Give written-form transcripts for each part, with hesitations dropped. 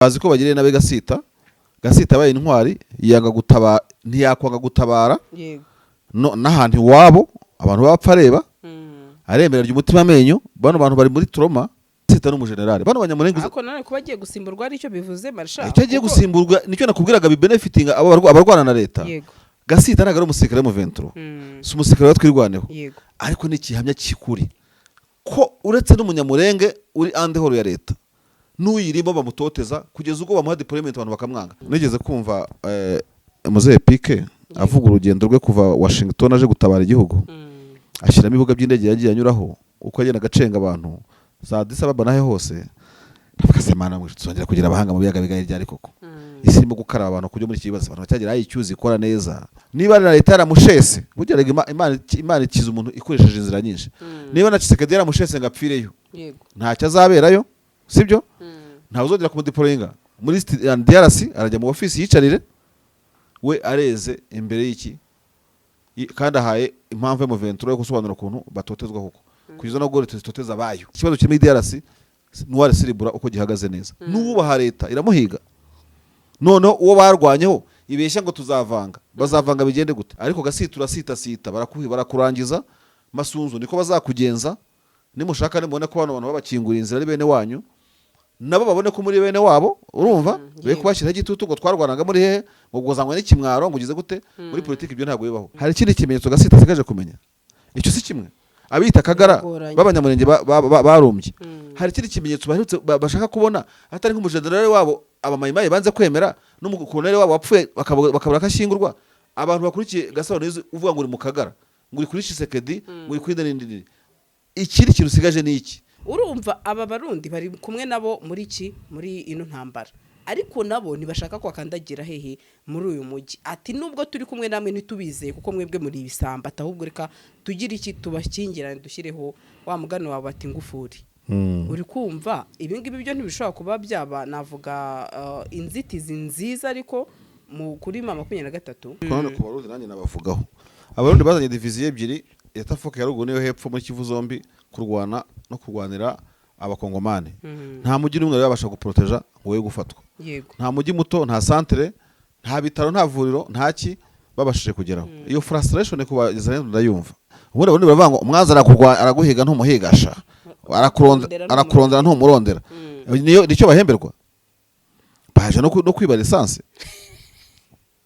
bazi ko bagiriye nabe Gasita. Gasita yabaye intwari yanga gutabara, ntiyakwanga gutabara yego no n'ahantu iwabo abantu bapfa areba aremera ry'umutima amenyo. Bano bantu bari muri trauma. Gasita n'umujenerali bano banyamurenge ariko none kuba agiye gusimburwa ari cyo bivuze marsha icyo agiye gusimburwa nicyo nakubwiraga bi benefiting abarwana na leta. yego Gasita ntago ari umusirikare mu venturo si umusirikare watwirwaneho yego ariko n'ikihamya cy'ikuri ko uretse n'umunyamurenge uri andehoro ya leta n'uyirimo bamutoteza kugeza ubwo bamuha deployment abantu bakamwanga. Nigeze kumva Muzehe Pike avuga urugendo rwe kuva Washington aje gutabara igihugu ashyiramo ibibuga by'indege yagiye anyuraho uko agenda agacenga abantu za Addis Ababa nahe hose. Ndavuga mwe tuzongera kugira abahanga mu biyaga bigari ryari koko isi irimo gukaraba abantu kujya muri iki kibazo abantu bacyagira icyuzi ikora neza. Niba na leta yaramushese burya Imana ikiza umuntu ikoresheje inzira nyinshi. Niba na Tshisekedi yaramushese ngapfireyo yego ntacyo azaberayo sibyo ntawe uzongera kumudeployinga muri DRC arajya mu office yicarire we areze imbere y'iki kandi ahaye impamvu mu venturo yo gusobanura ukuntu batotezwa huko kugeza no gore tutoteza bayo. Ikibazo kimwe DRC nuware siribura uko gihagaze neza n'ububaha leta iramuhiga none uwo barwanyeho ibeshya ngo tuzavanga bazavanga bigende gute. Ariko Gasita sita barakurangiza masunzu niko bazakugenza. Nimushaka nimubone ko abantu babakingura inzira ari bene wanyu nabo babone ko muri bene wabo urumva be kubashyira igitutu ngo twarwanaga muri hehe ngo gozangwe n'ikimwaro ngo ugize gute muri politiki ibyo ntago bibaho. Hari ikindi kimenyetso Gasita sigaje kumenya icyo si kimwe abita Kagara b'abanyamurenge barumbye. Hari ikindi kimenyetso bashaka kubona atari nk'umujenerali wabo abamayimaye banze kwemera n'umukoloneli wabo wapfuye bakabura kashingurwa. Abantu bakurikiye Gasaro nizo uvuga ngo uri mu Kagara ngo uri kuri Tshisekedi ngo uri kwinda n'indi. Ikindi kintu sigaje ni iki urumva aba barundi bari kumwe nabo muri ino ntambara ariko nabo ntibashaka kwakandagira hehe muri uyu mujyi. Ati nubwo turi kumwe namwe ntitubizeye kuko mwebwe muri ibisamba ahubwo reka tugira iki tubakingirane dushyireho wa mugani wawe bati ngufuri. Uri kumva ibi ngibi byo ntibishobora kuba byaba navuga inzitizi nziza ariko kuri 23 none ku barundi nanjye nabavugaho. Abarundi bazanye diviziyo ebyiri yatafoka yarugo niyo hepfo muri Kivu zombi kurwana no kurwanira abakongomane. Nta mujyi n'umwe yabasha guproteja ngo we gufatwa. Nta mujyi muto nta centre nta bitaro nta vuriro ntaki babashije kugeraho. Iyo frustration ku bazanye ndayumva. Ubundi baravuga ngo umwazana kurwa araguhiga ntumuhigasha arakurondera ntumurondera. Nicyo bahemberwa baje no kwiba lisansi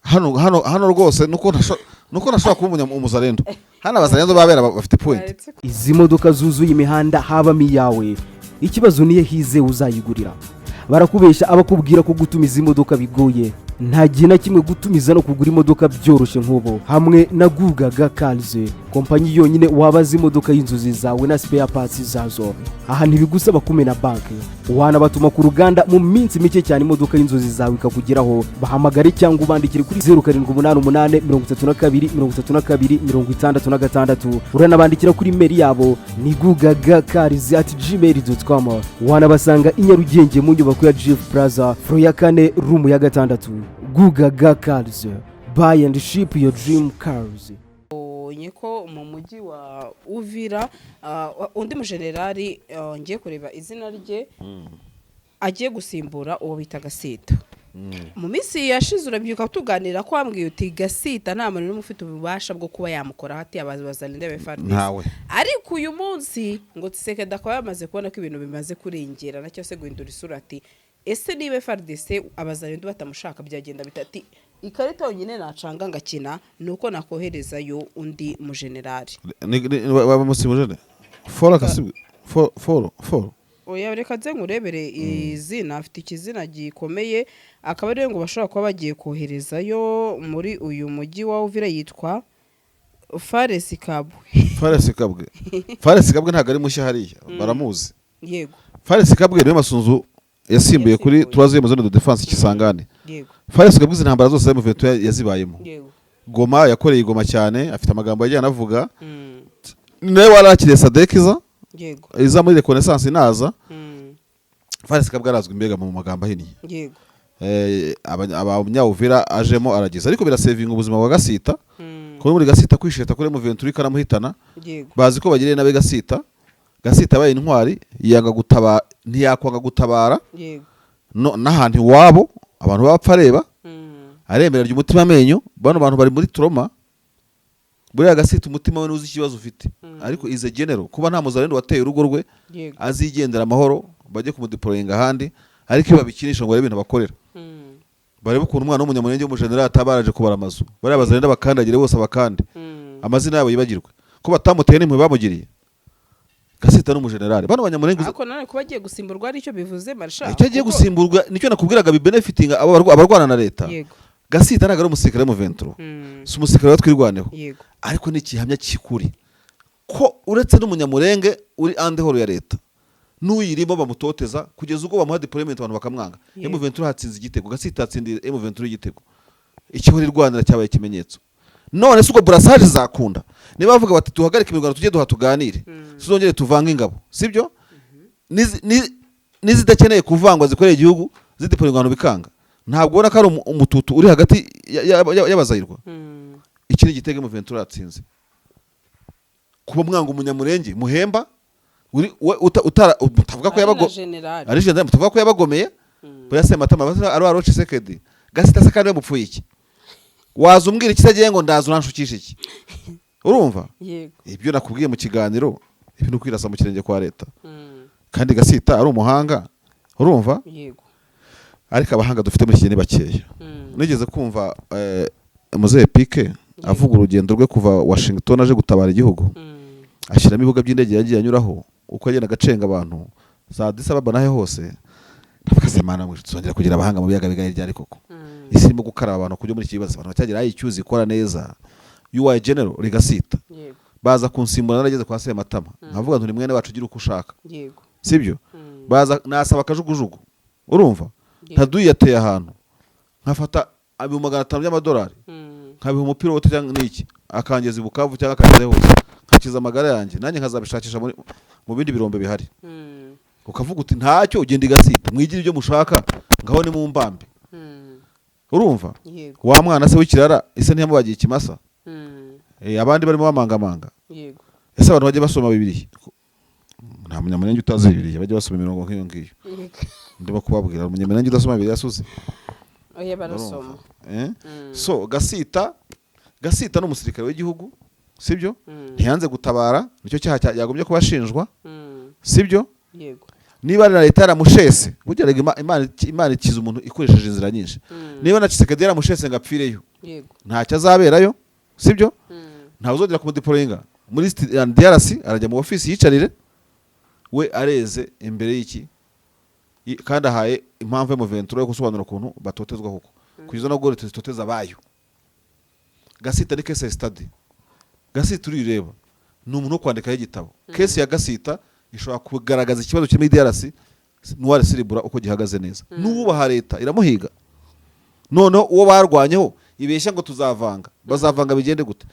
hano rwose nuko nashobora kuba umuzarendo hano abazarendo babera bafite point. Izi modoka zuzuye imihanda habamo iyawe ikibazo niye hize uzayigurira. Barakubesha abakubwira ko gutumiza imodoka bigoye. Nta gihe na kimwe gutumiza no kugura imodoka byoroshye nk'ubo hamwe na Gugaga Cars, kompanyi yonyine wabaza imodoka y'inzozi zawe na spare parts zazo. Aha ntibigusaba kumena banki, wanabatuma ku ruganda mu minsi mike cyane imodoka y'inzozi zawe ikakugeraho. Bahamagare cyangwa ubandikire kuri 0788323266. Uranabandikira kuri mail yabo ni gugagacars@gmail.com. Wanabasanga i Nyarugenge mu nyubako ya Jeff Plaza floor ya 4 room ya 6. Gugaga Cars, buy and ship your dream cars. Nyeko mu mujyi wa Uvira undi mujenerali ngiye kureba izina rye agiye gusimbura uwo bita Gasita. Mu minsi yashize urabyuka tuganira ko ambwiye uti Gasita nta muntu n'umufite ububasha bwo kuba yamukora hati abazalinde befardis. Ariko uyu munsi ngo Tshisekedi akaba yamaze kubona ko ibintu bimaze kurengera nacyo se guhindura isura ati ese niba FARDC abazalendo batamushaka byagenda bitati ikarita yonyine nacanga ngakina nuko nakoherezayo undi mujenerali baba musimujene fora kasibwe foro oya reka nze ngurebere izina afite ikizina gikomeye akaba ari ngo bashobora kuba bagiye koherezayo muri uyu mujyi wa Uvira yitwa Fares Kabwe ntago ari mushya hariya baramuzi. Yego Fares Kabwe niwe masunzu yasimbuye kuri troisième zone de défense Kisangane. Yego Fares Kabwe intambara zose mu veto yazibayemo. Yego Goma yakoreye Goma cyane afite amagambo yagiye anavuga. Nawe warakiriye Sadekiza. Yego iza muri reconnaissance inaza. Fares Kabwe arazwi imbega mu magambo ahini. Yego abanyawuvira ajemo aragiza ariko birasevinga ubuzima bwa Gasita. Ko muri Gasita kwisheta kuri mu Ventura ikanamuhitana. Bazi ko bagiriye nabe Gasita. Gasita yabaye intwari yanga gutabara ntiyakwanga gutabara n'ahantu iwabo abantu bapfa areba Mm. aremerera umutima amenyo. Bano bantu bari muri trauma, buriya Gasita umutima we nuzi ikibazo ufite, ariko ize genero kuba nta muzarendo wateye urugo rwe Yego. azigendera amahoro bajye kumudeployinga ahandi, ariko iyo babikinisha ngo barebe ibintu bakorera, Mm. barebe ukuntu umwana w'umunyamurenge w'umujenerali atabaraje kubara amazu, bariya bazarenda bakandagire bose abakande, Mm. amazina yabo yibagirwe ko batamuteye n'impuhwe bamugiriye. Gasita n'umujenerali, bano banyamurenge ariko nanone kuba agiye gusimburwa aricyo bivuze Marsha. icyo agiye kuko- gusimburwa nicyo nakubwiraga bibenefitinga abarwana na leta. Yego. Gasita ntabwo ari umusirikare mu 23, Mm. si umusirikare wa twirwaneho, Yego. ariko ni ikihamya cy'ukuri ko uretse n'umunyamurenge uri andehoro ya leta n'uyirimo bamutoteza kugeza ubwo bamuha deployment abantu bakamwanga. Yego. M23 hatsinze igitego, Gasita hatsindiye M23 igitego, ikihori Rwanda cyabaye ikimenyetso. None se ubwo brassage zakunda niba bavuga bati tuhagarike imirwano tujye duha tuganire, tuzongere tuvange ingabo, sibyo? Nizidakeneye kuvangwa zikoreye igihugu zideployinga abantu bikanga, ntabwo ubona ko ari umututu uri hagati y'abazayirwa. Mm. Iki ni igitego M23 yatsinze. Kuba mwanga umunyamurenge muhemba utavuga ko yabago General. ari general mutavuga ko yabagomeye, buriya se matama ari Aroche Sekedi. Gasita se kandi bamupfuye iki? Waza umbwira ikitagiye ngo ndaza uranshukisha iki? Urumva? Yego. Ibyo nakubwiye mu kiganiro ibintu kwirasa mu kirenge kwa leta. Mm. Kandi Gasita ari umuhanga, urumva? Yego. Ariko abahanga dufite muri iki gihe ni bakeya. Mm. Nigeze kumva Muzehe Pike avuga urugendo rwe kuva Washington aje gutabara igihugu, Mm. ashyiramo ibibuga by'indege yagiye anyuraho uko agenda agacenga abantu za Addis Ababa nahe hose. Ndavuga mwe tuzongera kugira abahanga mu biyaga bigari ryari koko. Mm. Isi irimo gukaraba abantu kujya muri iki kibazo, abantu bacyagira icyuzi ikora neza. UI General Gasita Yego. baza kunsimbura narageze kwa Sematama, nkavuga nti mwene wacu ugira uko ushaka, Yego. sibyo? Mm. Baza nasaba akajugujugu, urumva? Yego. Ntaduye yateye ahantu nkafata $500 by'amadolari, Mm. nkabiha umupira wote cyangwa niki akangeza ibukavu cyangwa akageze hose, nkakiza amagara yanjye nanjye nkazabishakisha mu bindi birombe bihari. Mm. Ukavuga uti ntacyo ugenda Gasita mwigira ibyo mushaka ngaho ni mu mbambe, Mm. urumva? Yego. Wa mwana se w'ikirara ise ntiyamubagiye ikimasa. Mm. Abandi barimo bamangamanga. Yego. Ese abantu bajye basoma Bibiliya? Nta munyamurenge utazi Bibiliya, bajye basoma imirongo nk'iyo ngiyo. Yego. Ndimo kubabwira umunyamurenge udasoma Bibiliya asuze. Oya barasoma. So Gasita ni umusirikare w'igihugu, sibyo? Mm. Ntiyanze gutabara, nicyo cyaha yagombye kubashinjwa, Mm. sibyo? Yego. Niba na leta yaramushese, burya Imana ikiza umuntu ikoresheje inzira nyinshi. Mm. Niba na Tshisekedi yaramushese ngo apfireyo, Yego. ntacyo azaberayo, sibyo? Mm. Ntawe uzongera kumudeployinga muri DRC, arajya mu ofisi yicarire we areze imbere y'iki, kandi ahaye impamvu yo mu 23 yo gusobanura ukuntu batotezwa huko kugeza no gore toteza abayo. Gasita ni case study. Gasita urireba ni umuntu wo kwandikaho igitabo. Case ya Gasita ishobora kugaragaza ikibazo kiri muri DRC n'uwari Siribura uko gihagaze neza. N'ububaha leta iramuhiga. None uwo barwanyeho ibeshya ngo tuzavanga, bazavanga bigende gute?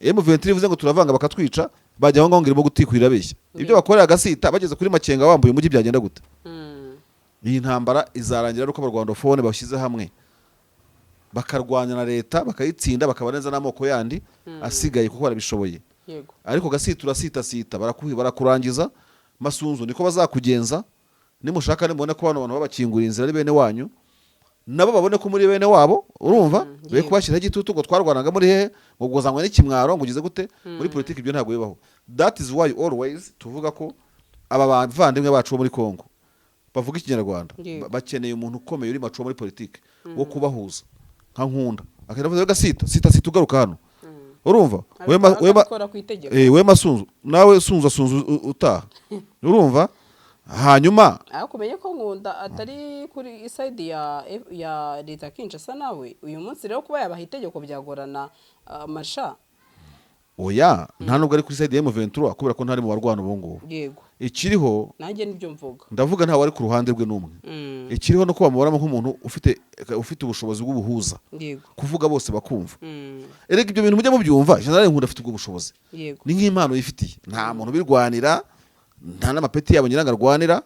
M23 ivuze ngo turavanga bakatwica, bajya aho ngaho ngirimo gutikwira beshya. Ibyo bakorera Gasita bageze kuri Makenga wambuye umujyi byagenda gute? Iyi ntambara izarangira ari uko abarwandofone bashyize hamwe bakarwanya na leta bakayitsinda, bakaba neza n'amoko yandi asigaye kuko barabishoboye. Yego. Ariko Gasita urasita barakurangiza Masunzu niko bazakugenza. Nimushaka nimubone ko abantu babakingura inzira ari bene wanyu, nabo babone ko muri bene wabo, urumva? Be kubashyiraho igitutu ngo twarwanaga muri hehe ngo gozangwa n'ikimwaro ngo ugize gute. Muri politiki ibyo ntabwo bibaho. That is why always tuvuga ko aba bavandimwe bacu bo muri Kongo bavuga ikinyarwanda bakeneye umuntu ukomeye uri macu muri politiki wo kubahuza nka Nkunda akiravuze Gasita ugaruka hano, urumva? We Masunzu nawe Sunzu utaha, urumva? Hanyuma akumenye ko Nkunda atari kuri side ya leta Kinshasa, nawe uyu munsi rero kuba yabaha itegeko byagorana Marsha. Oya, nta nubwo ari kuri side ya M23 kubera ko ntari mu barwana ubu ngubu. Yego. Ikiriho nanjye nibyo mvuga, ndavuga ntawe ari ku ruhande rwe n'umwe. Ikiriho no kuba mubara nk'umuntu ufite ubushobozi bw'ubuhuza. Yego. Kuvuga bose bakumva. Erega ibyo bintu mujye mubyumva, General Nkunda afite ubwo bushobozi. Yego. Ni nk'impano yifitiye. Nta muntu birwanira, nta n'amapeti yabo nyiranga rwanira,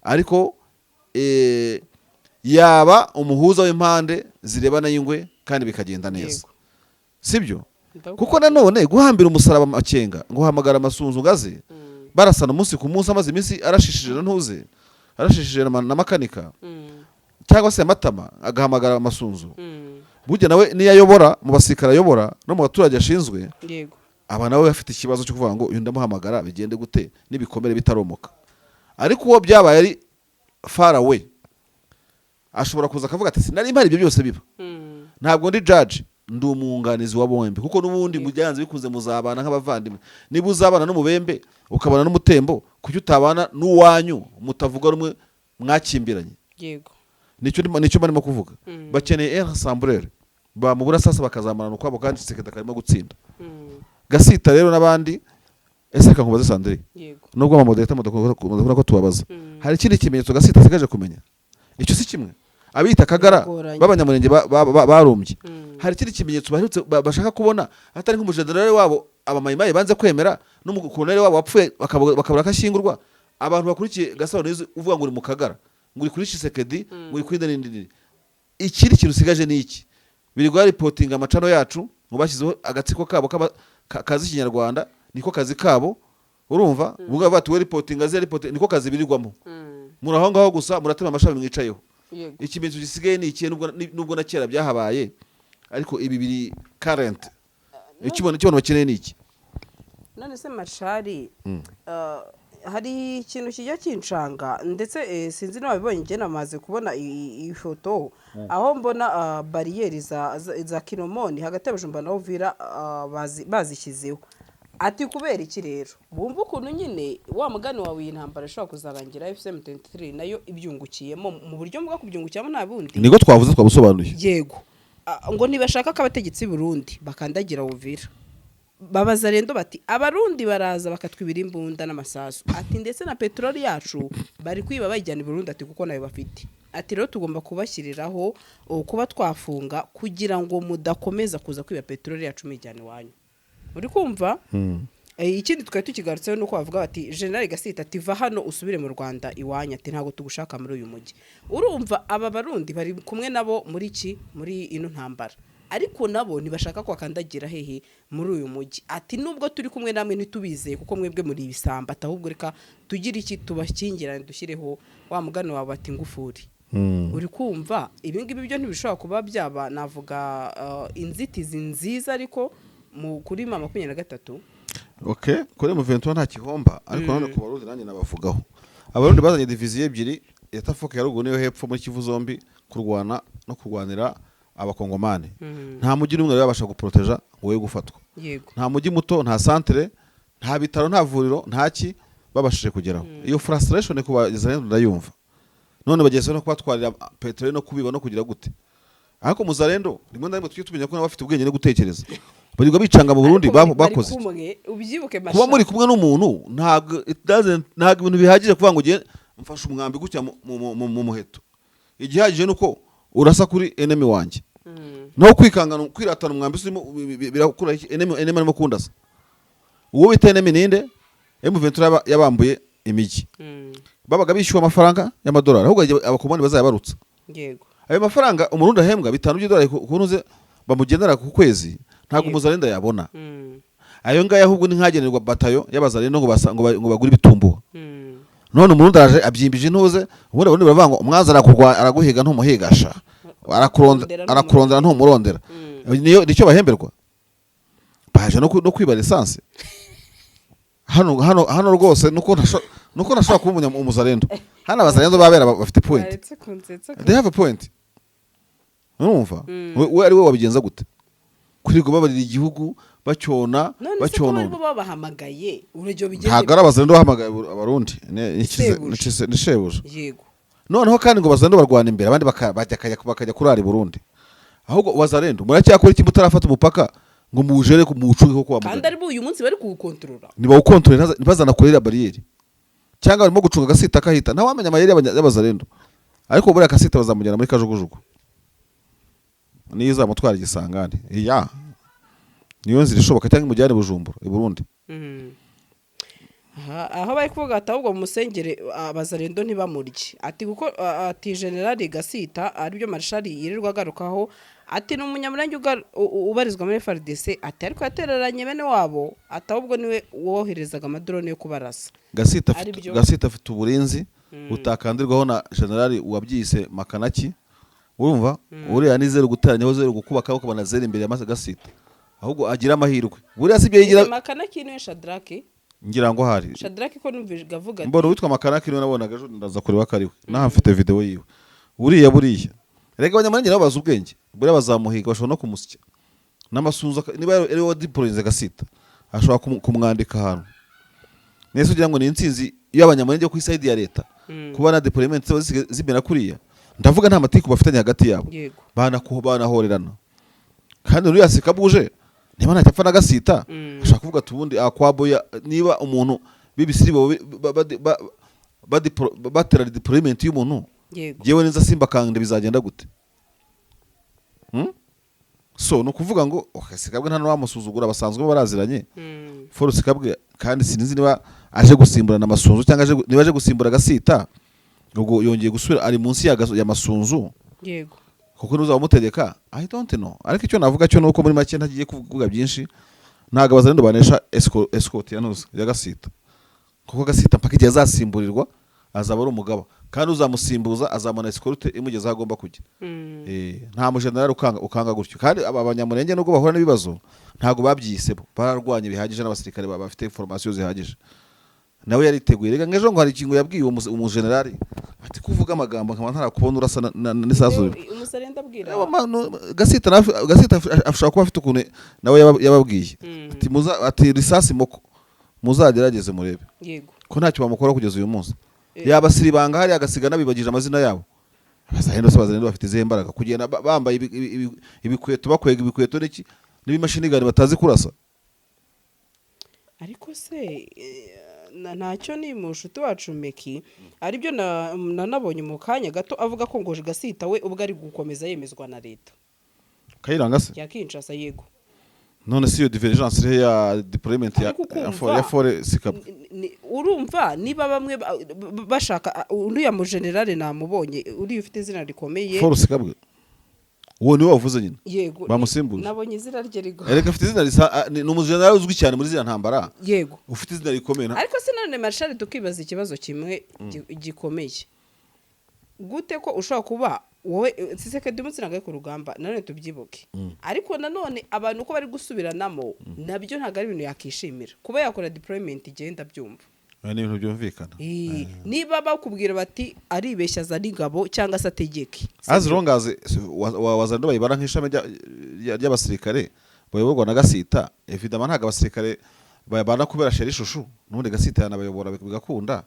ariko yaba umuhuza w'impande zirebana y'ingwe kandi bikagenda neza. Sibyo? Kuko nanone guhambira umusaraba Makenga ngo hamagara Masunzu ngaze barasana umunsi ku munsi amaze iminsi arashishije ntuze arashishije na makanika. cyangwa se Matama agahamagara Amasunzu burya nawe niyo ayobora mu basirikare ayobora no mu baturage ashinzwe yego aba nawe afite ikibazo cyo kuvuga ngo uyu ndamuhamagara bigende gute n'ibikomere bitaromoka ariko uwo byabaye ari far away ashobora kuza akavuga ati sinari impari ibyo byose biba ntabwo ndi judge ndi umwunganizi wa bombi kuko n'ubundi mujyanze bikunze muzabana nk'abavandimwe niba uzabana n'umubembe ukabana n'umutembo kuki utabana n'uwanyu mutavuga rumwe mwakimbiranye yego nicyo barimo kuvuga bakeneye ensemble bamubura sasa bakazamana ukwabo kandi seketa karimo gutsinda Gasita rero n'abandi ese reka nkubaze Sandrine yego nubwo amamodeta mudakora ko tubabaza hari ikindi kimenyetso Gasita asigaje kumenya icyo si kimwe abita Kagara b'abanyamurenge barumbye hari ikindi kimenyetso baherutse bashaka kubona atari nk'umujenerali wabo abamayimayi banze kwemera n'umukoloneli wabo wapfuye bakabura akashyingurwa abantu bakurikiye Gasaro neza uvuga ngo uri mu Kagara ngo uri kuri Tshisekedi ngo uri kuri ndindi ikindi kintu usigaje ni iki biri gwa reporting amacano yacu ngo bashyizeho agatsiko kabo kazi Kinyarwanda niko kazi kabo urumva ubwo bati we reporting azi reporting niko kazi birirwamo muraho ngaho gusa muratema amashami mwicayeho ikimenyetso gisigaye ni iki nubwo na kera byahabaye ariko ibi biri current ikibona bakeneye ni iki none se Machari hari ikintu kijya kinshanga ndetse sinzi n'ababibonye njye namaze kubona iyi foto aho mbona bariyeri za Kinomoni hagati y'Abajumba na Uvira bazishyizeho ati kubera iki rero bumva ukuntu nyine wa mugani wawe intambara ishobora kuzarangira FCM23 nayo ibyungukiyemo mu buryo bwo kubyungukiyamo nta bundi niko twavuze twabusobanuye yego ngo ntibashaka ko abategetsi Burundi bakandagira Uvira babaza rendo bati abarundi baraza bakatwibira imbunda n'amasasu ati ndetse na petroli yacu bari kwiba bayijyana i Burundi ati kuko nayo bafite ati rero tugomba kubashyiriraho kuba twafunga kugira ngo mudakomeza kuza kwiba petroli yacu mijyana iwanyu uri kumva ikindi twari tukigarutseho nuko bavuga bati General Gasita ati va hano usubire mu Rwanda iwanyu ati ntago tugushaka muri uyu mujyi urumva aba barundi bari kumwe nabo muri ino ntambara ariko nabo ntibashaka kwakandagira hehe muri uyu mujyi ati nubwo turi kumwe namwe ntitubizeye kuko mwebwe muri ibisamba ahubwo reka tugira iki tubakingirane dushyireho wa mugano wawe ati ngufuri uri kumva ibi ngibi byo ntibishobora kuba byaba navuga inzitizi nziza ariko kuri 23 okay kuri mu 21 nta kihomba ariko none ku barundi nanjye nabavugaho abarundi bazanye division ebyiri yatafoka ya ruguru niyo hepfo muri Kivu zombi kurwana no kurwanira abakongomane nta mujyi n'umwe yabasha guproteja ngo we gufatwa nta mujyi muto nta centre nta bitaro nta vuriro ntaki babashije kugeraho iyo frustration ku bageze ndayumva none bageze no kubatwarira petrol no kubiba no kugira gute ariko muzarendo rimwe ndimo tumenya ko bafite ubwenge no gutekereza barirwa bicanga mu Burundi bakoze kuba muri kumwe n'umuntu ntabwo ibintu bihagije kuvuga ngo ugiye mfashe umwambi gutya mu muheto igihagije nuko urasa kuri enemy wanjye no kwikangana kwiratana umwambi birakura enemy arimo kundasa uwo bita enemy ninde M23 yabambuye imijyi babaga bishyuwa amafaranga y'amadolari ahubwo abakomani bazayabarutsa yego ayo mafaranga umurundi ahembwa bitanu by'idolari kunuze bamugendera ku kwezi ntabwo umuzarenda yabona ayo ngayo ahubwo ni nkagenerwa batayo y'abazarenda ngo bagure ibitumbuha none umurundi araje abyimbije intuze ubundi baravuga ngo umwanzi araguhiga ntumuhigasha arakurondera ntumurondera nicyo bahemberwa baje no kwiba lisansi hano rwose nuko nashobora kuba umuzarendo hano abazarendo babera bafite point they have a point urumva we ari we wabigenza gute kurigo babarira igihugu bacyona none babahamagaye urujyo bigeze ntago abazarendo bahamagaye abarundi ni shebuja yego noneho kandi ngo bazarendo barwana imbere abandi bakajya kurara i Burundi ahubwo bazarendo muracyakora iki mutarafata umupaka ngo mujere ku mucuge ko kwa kandi ari uyu munsi bari kuwukontorora ni bawukontorera ntibazana kurira bariyeri cyangwa barimo gucunga Gasita kahita nta wamenya amayeri y'abazarendo ariko buriya Gasita bazamujyana muri kajugujugu niza mutwara igisangane niyo nzira ishoboka cyangwa imujyane Bujumbura i Burundi aho bari kuvuga ati ahubwo mu musengere abazarendo ntibamurye ati kuko ati General Gasita aribyo Marshal yirirwa agarukaho ati n'umunyamurenge ubarizwa muri FARDC ati ariko yatereranye bene wabo ati ahubwo niwe woherezaga amadrone yo kubarasa Gasita afite uburinzi utakandirwaho na generali wabyise makanaki, urumva uriya ni 0 guteranyaho 0 gukubakaho ukabona 0 imbere ya gasita, ahubwo agira amahirwe buriya sibyo yigira. Makanaki ni Shadraki, ngira ngo hari Shadraki ko numvije gavuga mbona witwa makanaki niwe nabonaga ejo ndaza kureba kariwe naha mfite video yiwe. Buriya rega abanyamurenge nabo baza ubwenge, buriya bazamuhiga bashobora no kumusya n'amasunzu niba ari wo diplorinze gasita ashobora kumwandika ahantu. Nese ugira ngo ni insinzi y'abanyamurenge ku side ya leta kuba na deployment zibera kuriya, ndavuga nta matiku bafitanye hagati yabo, banahorerana. Kandi uriya sikabuje niba nta cyapfa na gasita ashaka kuvuga tubundi akwaboya niba umuntu BBC batera deployment y'umuntu yewe neza simba kande bizagenda gute? So no kuvuga ngo sikabwe nta n'amusuzugura basanzwe baraziranye. For sikabwe kandi sinzi niba aje gusimburana amasunzu cyangwa niba aje gusimbura gasita ubwo yongeye gusubira ari munsi ya masunzu. Yego kuko nuzamutegeka I don't know. Ariko icyo navuga cyo nuko muri make ntagiye kuvuga byinshi, ntago bazarendo banesha escort ya gasita, kuko gasita mpaka igihe azasimburirwa azaba ari umugaba, kandi uzamusimbuza azamana escort imugeza agomba kujya. Nta mu general ukanga gutyo. Kandi aba banyamurenge nubwo bahura n'ibibazo ntago babyisebo, bararwanye bihagije n'abasirikare bafite information zihagije. Nawe yariteguye rega ngejo ngo hari ikingo yabwiye umu general ati kuvuga amagambo nkaba ntarakubona urasa n'isazo. Umusarenda abwira gasita afashaka kuba afite ukuntu nawe yababwiye ati risasi moko muzagerageze murebe. Yego ko ntacyo bamukora kugeza uyu munsi. Yabasiribanga hari agasiga nabibagije amazina yabo. Abazahendo bafite izembaraga kugenda bambaye ibikweto bakwega ibikweto n'iki n'ibimashini gari batazi kurasa. Ariko se ntacyo ni mushuti wacu Meki aribyo nanabonye mu kanya gato avuga ko ngo gasita we ubwo ari gukomeza yemezwa na leta. Kayiranga se ya Kinshasa. Yego none si yo divergence ya deployment ya fore sikab. Urumva niba bamwe bashaka undi ya mu general namubonye uri ufite izina rikomeye fore sikab uwo ni wavuze nyine. Yego bamusimbuje nabonye izina rye rigo ereka afite izina ni umujenerali uzwi cyane muri zira ntambara. Yego ufite izina rikomeye. Ariko sinone Marshal tukibaza ikibazo kimwe gikomeye gute ko ushobora kuba wowe Tshisekedi umutsinaga ku rugamba none tubyibuke. Ariko nanone abantu uko bari gusubiranamo nabyo ntago ari ibintu yakishimira kuba yakora deployment igenda byumva. Ni ibintu byumvikana. Niba bakubwira bati aribeshya za n'ingabo cyangwa se ategeke as long as wazando bayibara nk'ishame ry'abasirikare bayoborwa na gasita evidama ntago abasirikare bayabana kubera sheri shushu n'undi gasita yanabayobora bigakunda.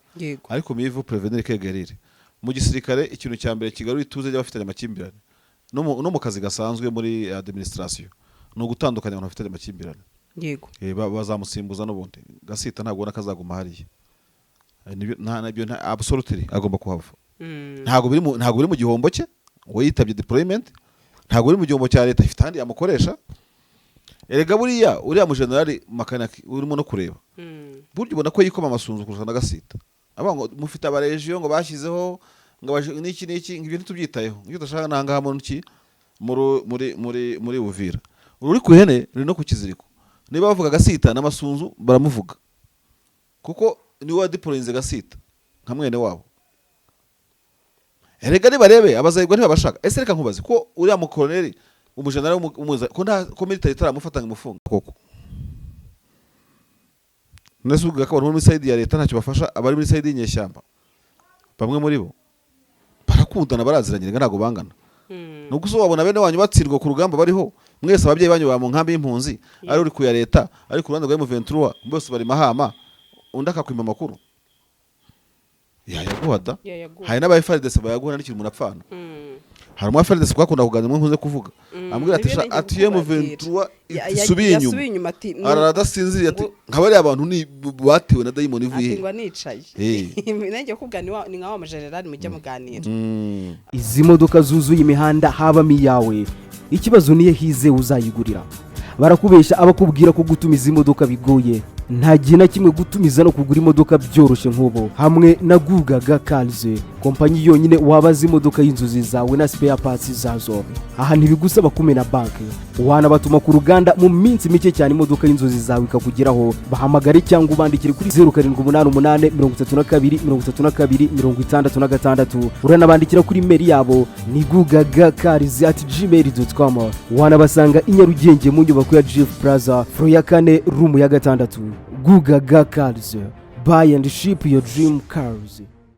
Ariko mivu prevenir kegerire mu gisirikare ikintu cya mbere kigarura ituze y'abafitanye amakimbirane no mu kazi gasanzwe muri administration no gutandukanya abantu bafitanye amakimbirane. Yego bazamusimbuza n'ubundi gasita ntabwo nakazaguma hariye. Nibyo absolutely agomba kuhava. Ntago biri mu gihombo cye we yitabye deployment, ntago biri mu gihombo cya leta ifite handi yamukoresha. Erega uriya mu general makanaki urimo no kureba buryo ubona ko yikoma amasunzu kurusha na gasita. Abango mufite abaregiyo ngo bashyizeho ngo niki ngibyo tubyitayeho ngibyo dashaka nanga mu nki muri Uvira uri ku ihene uri no ku kiziriko. Niba bavuga gasita n'amasunzu baramuvuga kuko ni wa deployinze gasita nka mwene wabo. Erega ni barebe abazayirwa ntibabashaka. Ese reka nkubaze ko uriya mu colonel umujenerali umuza ko nta military itaramufatanga umufunga koko. Nasubiga ko muri side ya leta ntacyo bafasha abari muri side y'inyeshyamba. Bamwe muri bo barakundana baraziranye ntago bangana. Nuko so wabona bene wanyu batsirwa ku rugamba bariho mwese ababyeyi banyu ba mu nkambi y'impunzi ari uri ku ya leta ari ku Rwanda rwa M23 bose bari mahama undaka kwima makuru yayaguhada. Hari n'aba FARDC bayaguhana n'ikiri umuntu apfana. Hari umwa FARDC kwakunda kuganira mwe kuvuga ambwira ati M23 isubiye inyuma aradasinziriye ati nkabari abantu ni batewe na daimoni ivuye ngo nicaye. Nanjye kubwa ni nkaho amajenerali mujya muganira. Izi modoka zuzuye imihanda habamo iyawe ikibazo niye hize uzayigurira. Barakubesha abakubwira ko gutumiza imodoka bigoye, nta gihe na kimwe gutumiza no kugura imodoka byoroshye nk'ubo hamwe na Gugaga Cars. kompanyi yonyine wabaza imodoka y'inzozi zawe na spare parts zazo. Aha ntibigusaba kumena banki, wanabatuma ku ruganda mu minsi mike cyane imodoka y'inzozi zawe ikakugeraho. Bahamagare cyangwa ubandikire kuri 0788 uranabandikira kuri mail yabo ni gugagacars@gmail.com. wanabasanga i Nyarugenge mu nyubako ya GF Plaza floor ya 4 room ya 6. Gugaga Cars, buy and ship your dream cars.